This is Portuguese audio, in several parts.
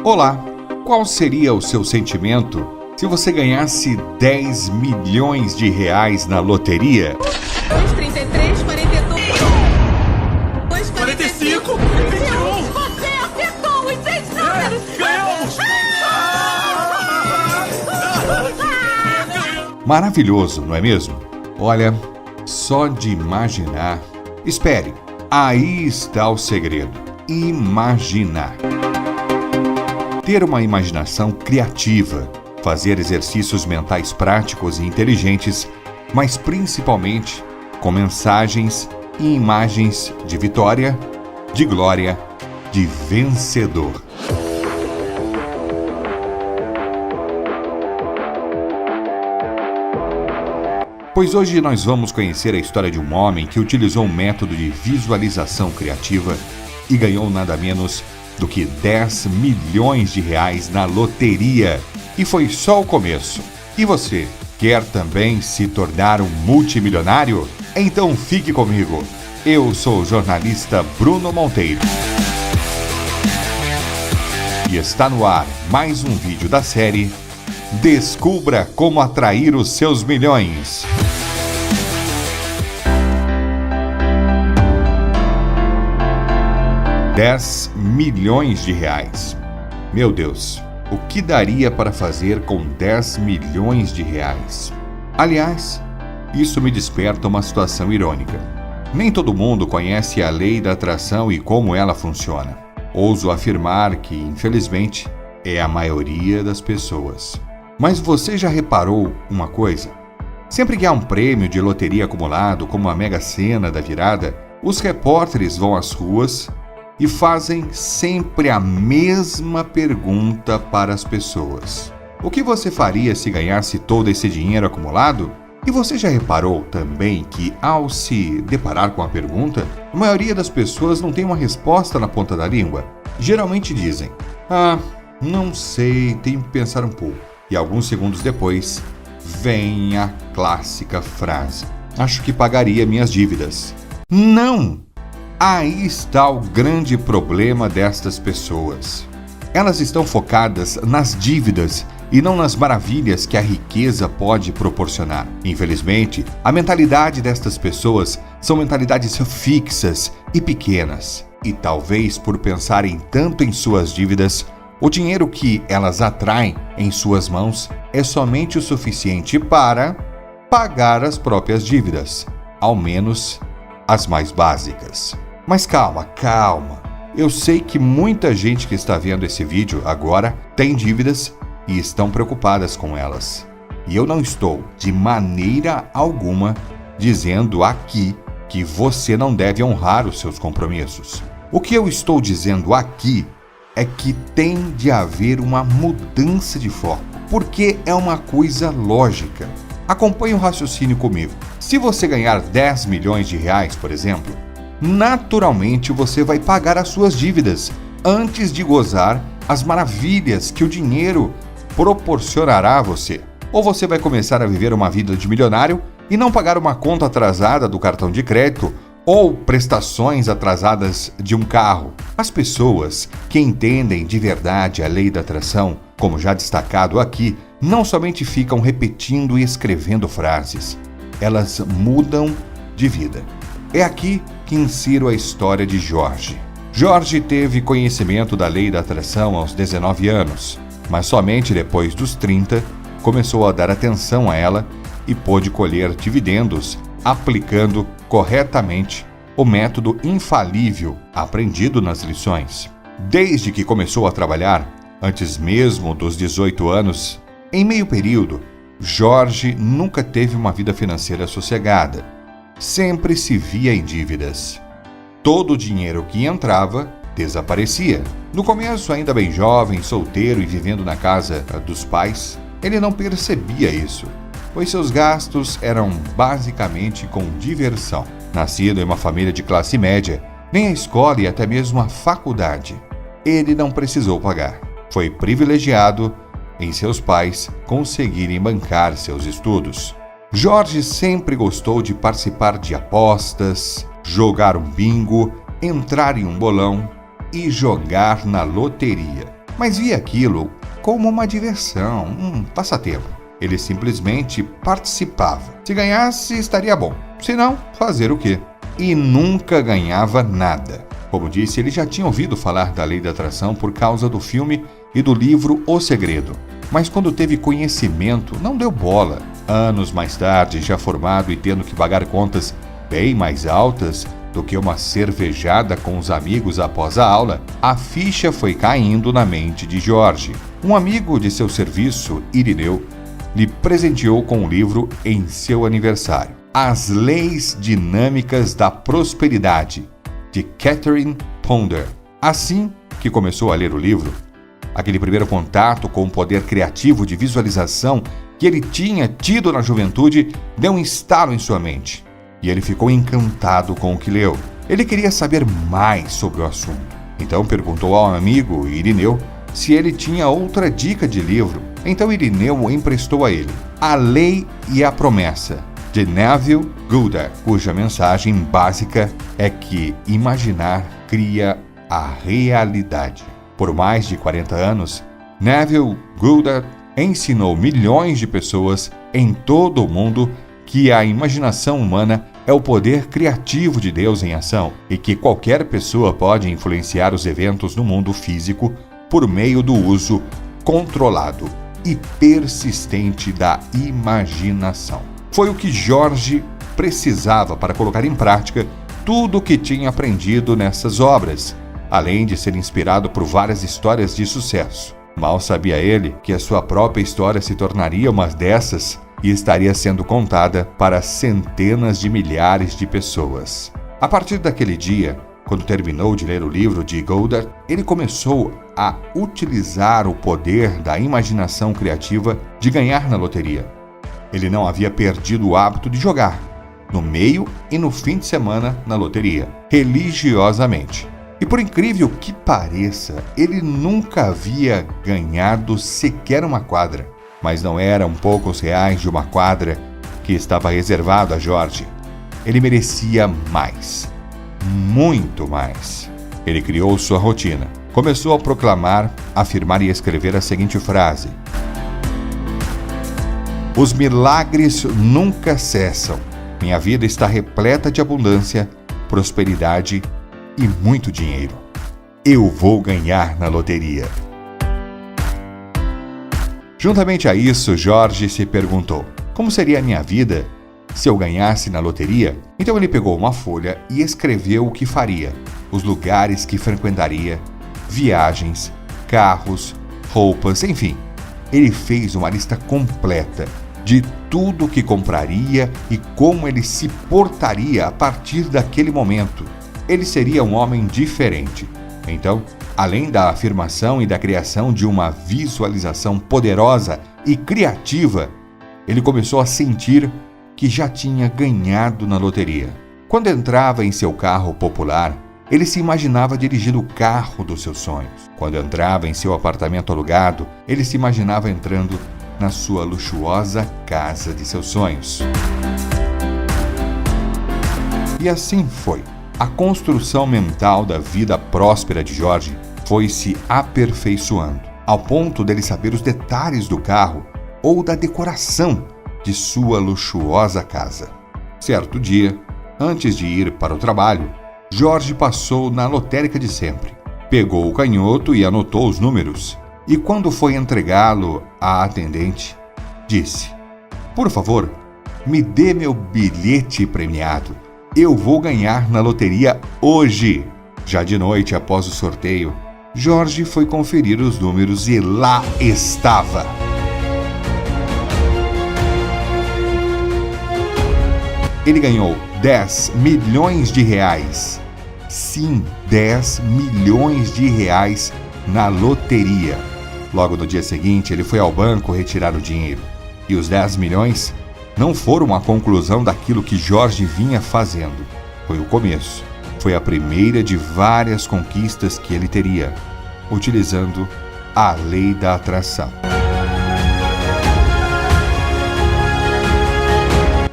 Olá, qual seria o seu sentimento se você ganhasse 10 milhões de reais na loteria? 33, 42, 45, 21! Você acertou os 6 números! Ganhamos! Maravilhoso, não é mesmo? Olha, só de imaginar... Espere, aí está o segredo. Imaginar. Ter uma imaginação criativa, fazer exercícios mentais práticos e inteligentes, mas principalmente com mensagens e imagens de vitória, de glória, de vencedor. Pois hoje nós vamos conhecer a história de um homem que utilizou um método de visualização criativa e ganhou nada menos do que 10 milhões de reais na loteria. E foi só o começo. E você, quer também se tornar um multimilionário? Então fique comigo. Eu sou o jornalista Bruno Monteiro. E está no ar mais um vídeo da série Descubra como atrair os seus milhões. R$10 milhões. Meu Deus, o que daria para fazer com 10 milhões de reais? Aliás, isso me desperta uma situação irônica. Nem todo mundo conhece a lei da atração e como ela funciona. Ouso afirmar que, infelizmente, é a maioria das pessoas. Mas você já reparou uma coisa? Sempre que há um prêmio de loteria acumulado, como a Mega Sena da virada, os repórteres vão às ruas e fazem sempre a mesma pergunta para as pessoas. O que você faria se ganhasse todo esse dinheiro acumulado? E você já reparou também que, ao se deparar com a pergunta, a maioria das pessoas não tem uma resposta na ponta da língua? Geralmente dizem: não sei, tenho que pensar um pouco. E alguns segundos depois, vem a clássica frase: acho que pagaria minhas dívidas. Não! Aí está o grande problema destas pessoas. Elas estão focadas nas dívidas e não nas maravilhas que a riqueza pode proporcionar. Infelizmente, a mentalidade destas pessoas são mentalidades fixas e pequenas. E talvez por pensarem tanto em suas dívidas, o dinheiro que elas atraem em suas mãos é somente o suficiente para pagar as próprias dívidas, ao menos as mais básicas. Mas calma. Eu sei que muita gente que está vendo esse vídeo agora tem dívidas e estão preocupadas com elas. E eu não estou, de maneira alguma, dizendo aqui que você não deve honrar os seus compromissos. O que eu estou dizendo aqui é que tem de haver uma mudança de foco, porque é uma coisa lógica. Acompanhe o raciocínio comigo. Se você ganhar 10 milhões de reais, por exemplo, naturalmente você vai pagar as suas dívidas antes de gozar as maravilhas que o dinheiro proporcionará a você. Ou você vai começar a viver uma vida de milionário e não pagar uma conta atrasada do cartão de crédito ou prestações atrasadas de um carro. As pessoas que entendem de verdade a lei da atração, como já destacado aqui, não somente ficam repetindo e escrevendo frases, elas mudam de vida. É aqui que insiro a história de Jorge. Jorge teve conhecimento da lei da atração aos 19 anos, mas somente depois dos 30 começou a dar atenção a ela e pôde colher dividendos aplicando corretamente o método infalível aprendido nas lições. Desde que começou a trabalhar, antes mesmo dos 18 anos, em meio período, Jorge nunca teve uma vida financeira sossegada. Sempre se via em dívidas. Todo o dinheiro que entrava desaparecia. No começo, ainda bem jovem, solteiro e vivendo na casa dos pais, ele não percebia isso, pois seus gastos eram basicamente com diversão. Nascido em uma família de classe média, nem a escola e até mesmo a faculdade ele não precisou pagar. Foi privilegiado em seus pais conseguirem bancar seus estudos. Jorge sempre gostou de participar de apostas, jogar um bingo, entrar em um bolão e jogar na loteria. mas via aquilo como uma diversão, um passatempo. Ele simplesmente participava. Se ganhasse, estaria bom. Se não, fazer o quê? E nunca ganhava nada. Como disse, ele já tinha ouvido falar da lei da atração por causa do filme e do livro O Segredo. Mas quando teve conhecimento, não deu bola. Anos mais tarde, já formado e tendo que pagar contas bem mais altas do que uma cervejada com os amigos após a aula, a ficha foi caindo na mente de Jorge. Um amigo de seu serviço, Irineu, lhe presenteou com um livro em seu aniversário. As Leis Dinâmicas da Prosperidade, de Catherine Ponder. Assim que começou a ler o livro, aquele primeiro contato com o poder criativo de visualização que ele tinha tido na juventude deu um estalo em sua mente. E ele ficou encantado com o que leu. Ele queria saber mais sobre o assunto. Então perguntou ao amigo Irineu se ele tinha outra dica de livro. Então Irineu emprestou a ele A Lei e a Promessa, de Neville Goddard, cuja mensagem básica é que imaginar cria a realidade. Por mais de 40 anos, Neville Goddard ensinou milhões de pessoas em todo o mundo que a imaginação humana é o poder criativo de Deus em ação e que qualquer pessoa pode influenciar os eventos no mundo físico por meio do uso controlado e persistente da imaginação. Foi o que Jorge precisava para colocar em prática tudo o que tinha aprendido nessas obras, além de ser inspirado por várias histórias de sucesso. Mal sabia ele que a sua própria história se tornaria uma dessas e estaria sendo contada para centenas de milhares de pessoas. A partir daquele dia, quando terminou de ler o livro de Goddard, ele começou a utilizar o poder da imaginação criativa de ganhar na loteria. Ele não havia perdido o hábito de jogar, no meio e no fim de semana na loteria, religiosamente. E por incrível que pareça, ele nunca havia ganhado sequer uma quadra. Mas não eram poucos reais de uma quadra que estava reservado a Jorge. Ele merecia mais. Muito mais. Ele criou sua rotina. Começou a proclamar, afirmar e escrever a seguinte frase: Os milagres nunca cessam. Minha vida está repleta de abundância, prosperidade e muito dinheiro. Eu vou ganhar na loteria. Juntamente a isso, Jorge se perguntou: como seria a minha vida se eu ganhasse na loteria? Então ele pegou uma folha e escreveu o que faria, os lugares que frequentaria, viagens, carros, roupas, enfim. Ele fez uma lista completa de tudo o que compraria e como ele se portaria a partir daquele momento. Ele seria um homem diferente. Então, além da afirmação e da criação de uma visualização poderosa e criativa, ele começou a sentir que já tinha ganhado na loteria. Quando entrava em seu carro popular, ele se imaginava dirigindo o carro dos seus sonhos. Quando entrava em seu apartamento alugado, ele se imaginava entrando na sua luxuosa casa de seus sonhos. E assim foi. A construção mental da vida próspera de Jorge foi se aperfeiçoando, ao ponto dele saber os detalhes do carro ou da decoração de sua luxuosa casa. Certo dia, antes de ir para o trabalho, Jorge passou na lotérica de sempre. Pegou o canhoto e anotou os números. E quando foi entregá-lo à atendente, disse: Por favor, me dê meu bilhete premiado. Eu vou ganhar na loteria hoje. Já de noite, após o sorteio, Jorge foi conferir os números e lá estava. Ele ganhou 10 milhões de reais. Sim, 10 milhões de reais na loteria. Logo no dia seguinte, ele foi ao banco retirar o dinheiro. E os 10 milhões não foram a conclusão daquilo que Jorge vinha fazendo. Foi o começo. Foi a primeira de várias conquistas que ele teria, utilizando a lei da atração.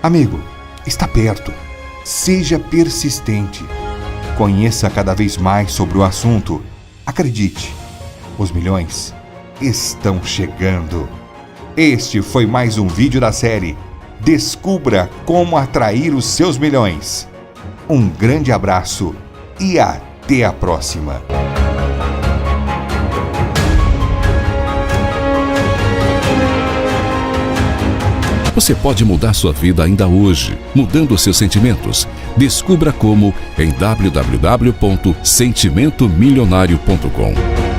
Amigo, está perto. Seja persistente. Conheça cada vez mais sobre o assunto. Acredite, Os milhões estão chegando. Este foi mais um vídeo da série Descubra como atrair os seus milhões. Um grande abraço e até a próxima. Você pode mudar sua vida ainda hoje, mudando seus sentimentos. Descubra como em www.sentimentomilionario.com.